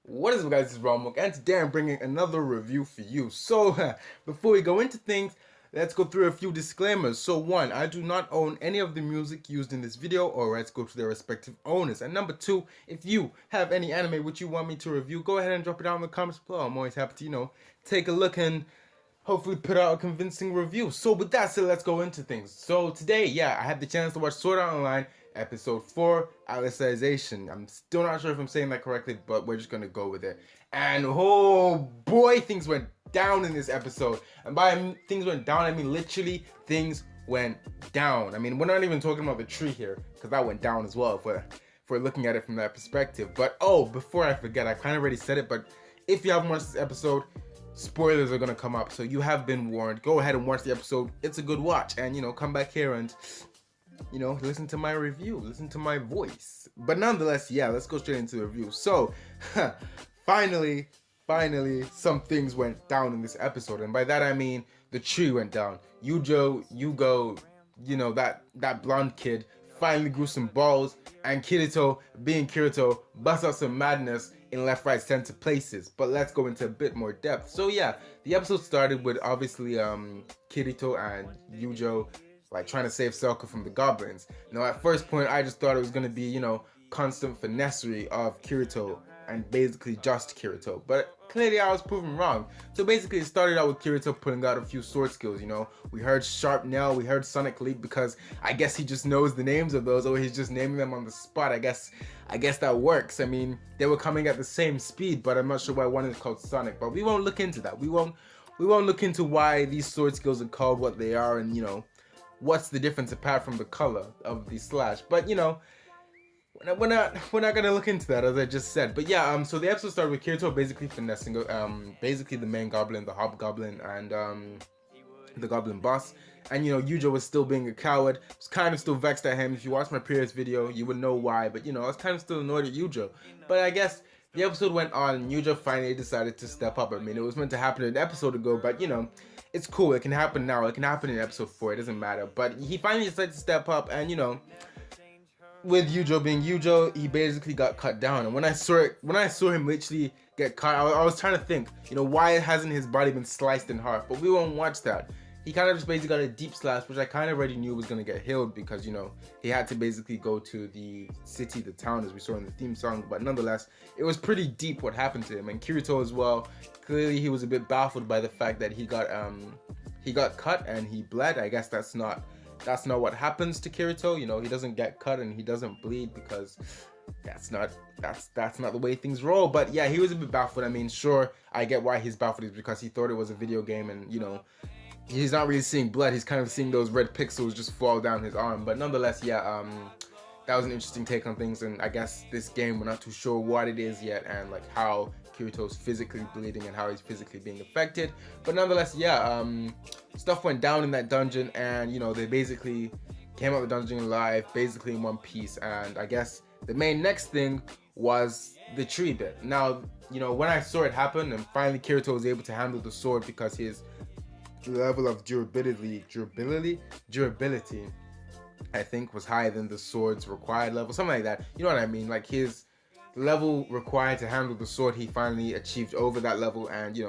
What is up, guys? This is Romok, and today I'm bringing another review for you. So, before we go into things, let's go through a few disclaimers. So, one, I do not own any of the music used in this video or rights go to their respective owners. And number two, if you have any anime which you want me to review, go ahead and drop it down in the comments below. I'm always happy to, take a look and hopefully put out a convincing review. So with that said, let's go into things. So today, I had the chance to watch Sword Art Online episode 4, Alicization. I'm still not sure if I'm saying that correctly, but we're just gonna go with it. And oh boy, things went down in this episode. And by things went down, I mean literally things went down. I mean, we're not even talking about the tree here, because that went down as well if we're looking at it from that perspective. But oh, before I forget, I kind of already said it, but if you haven't watched this episode, spoilers are gonna come up, so you have been warned. Go ahead and watch the episode. It's a good watch, and come back here and listen to my review, listen to my voice. But nonetheless, let's go straight into the review. So finally some things went down in this episode, and by that I mean the tree went down. Yugo, that blonde kid finally grew some balls, and Kirito, being Kirito, busts out some madness in left, right, center places. But let's go into a bit more depth. So the episode started with obviously Kirito and Yujo like trying to save Selka from the goblins. At first point I just thought it was gonna be, constant finessery of Kirito and basically just Kirito. But clearly I was proven wrong. So basically it started out with Kirito putting out a few sword skills, We heard Sharp Nail, we heard Sonic Leap, because I guess he just knows the names of those, or he's just naming them on the spot. I guess that works. I mean, they were coming at the same speed, but I'm not sure why one is called Sonic. But we won't look into that. We won't look into why these sword skills are called what they are, and what's the difference apart from the color of the slash. But we're not gonna look into that, as I just said. But so the episode started with Kirito basically finessing basically the main goblin, the hobgoblin, and the goblin boss. And Yujo was still being a coward. I was kind of still vexed at him. If you watched my previous video, you would know why. But I was kind of still annoyed at Yujo. But I guess the episode went on, and Yujo finally decided to step up. I mean, it was meant to happen an episode ago, but it's cool. It can happen now. It can happen in episode 4. It doesn't matter. But he finally decided to step up, and with Yujo being Yujo, he basically got cut down. And when I saw him literally get cut, I was trying to think, why hasn't his body been sliced in half? But we won't watch that. He kind of just basically got a deep slash, which I kind of already knew was gonna get healed, because he had to basically go to the city, the town, as we saw in the theme song. But nonetheless, it was pretty deep what happened to him. And Kirito as well. Clearly, he was a bit baffled by the fact that he got cut and he bled. I guess that's not what happens to Kirito. He doesn't get cut and he doesn't bleed, because that's not the way things roll. But he was a bit baffled. I mean, sure, I get why he's baffled, is because he thought it was a video game, and he's not really seeing blood. He's kind of seeing those red pixels just fall down his arm. But nonetheless, that was an interesting take on things. And I guess this game, we're not too sure what it is yet, and like how Kirito's physically bleeding and how he's physically being affected. But nonetheless, stuff went down in that dungeon, and they basically came out of the dungeon alive, basically in one piece. And I guess the main next thing was the tree bit. Now, when I saw it happen, and finally Kirito was able to handle the sword, because his level of durability, I think, was higher than the sword's required level, something like that. You know what I mean? Like his level required to handle the sword, he finally achieved over that level, and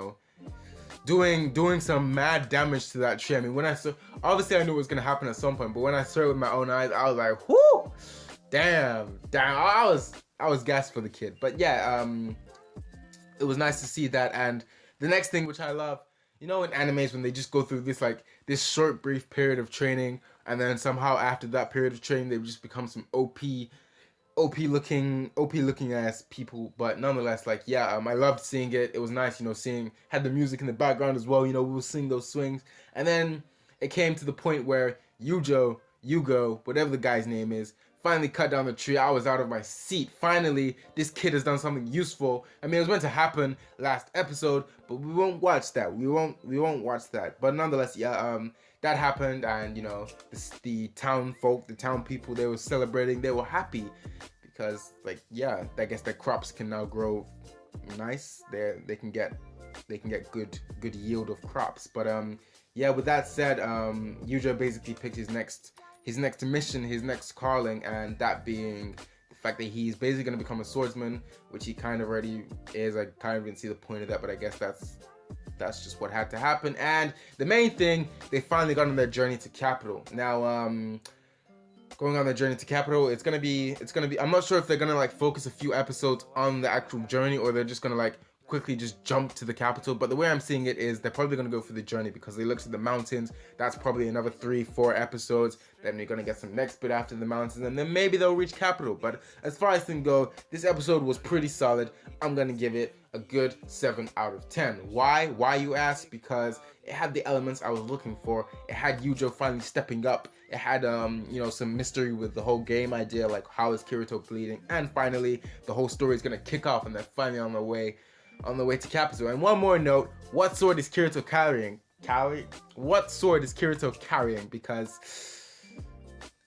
doing some mad damage to that tree. I mean, when I saw, obviously I knew it was gonna happen at some point, but when I saw it with my own eyes, I was like, whoo, damn, I was gassed for the kid. But it was nice to see that. And the next thing, which I love, in animes, when they just go through this short brief period of training, and then somehow after that period of training they just become some OP looking ass people. But nonetheless, I loved seeing it. It was nice, had the music in the background as well. We were seeing those swings, and then it came to the point where Yugo, whatever the guy's name is, finally cut down the tree. I was out of my seat. Finally, this kid has done something useful. I mean, it was meant to happen last episode, but we won't watch that. We won't watch that. But nonetheless, that happened, and the town folk, the town people, they were celebrating. They were happy because, I guess their crops can now grow nice. They can get good yield of crops. But with that said, Yujo basically picked his next mission, his next calling, and that being the fact that he's basically going to become a swordsman, which he kind of already is. I kind of didn't see the point of that, but I guess that's just what had to happen. And the main thing, they finally got on their journey to capital. Now, going on their journey to capital, it's gonna be, I'm not sure if they're gonna like focus a few episodes on the actual journey, or they're just gonna like quickly just jump to the capital. But the way I'm seeing it is they're probably gonna go for the journey, because they looked at the mountains. That's probably another 3-4 episodes. Then you're gonna get some next bit after the mountains, and then maybe they'll reach capital. But as far as things go, this episode was pretty solid. I'm gonna give it a good 7 out of 10. Why you ask? Because it had the elements I was looking for. It had Yujo finally stepping up. It had you know, some mystery with the whole game idea, like how is Kirito bleeding, and finally the whole story is gonna kick off, and they're finally on the way to capital. And one more note: what sword is Kirito carrying? What sword is Kirito carrying? Because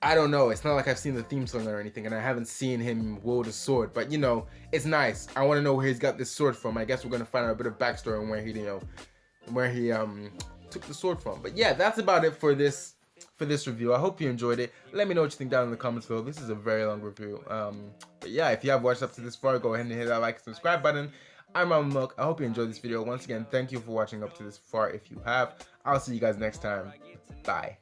I don't know. It's not like I've seen the theme song or anything, and I haven't seen him wield a sword. But you know, it's nice. I want to know where he's got this sword from. I guess we're gonna find out a bit of backstory on where he, you know, where he took the sword from. But yeah, that's about it for this review. I hope you enjoyed it. Let me know what you think down in the comments below. This is a very long review. But yeah, if you have watched up to this far, go ahead and hit that like and subscribe button. I'm Mama Milk. I hope you enjoyed this video. Once again, thank you for watching up to this far. If you have, I'll see you guys next time. Bye.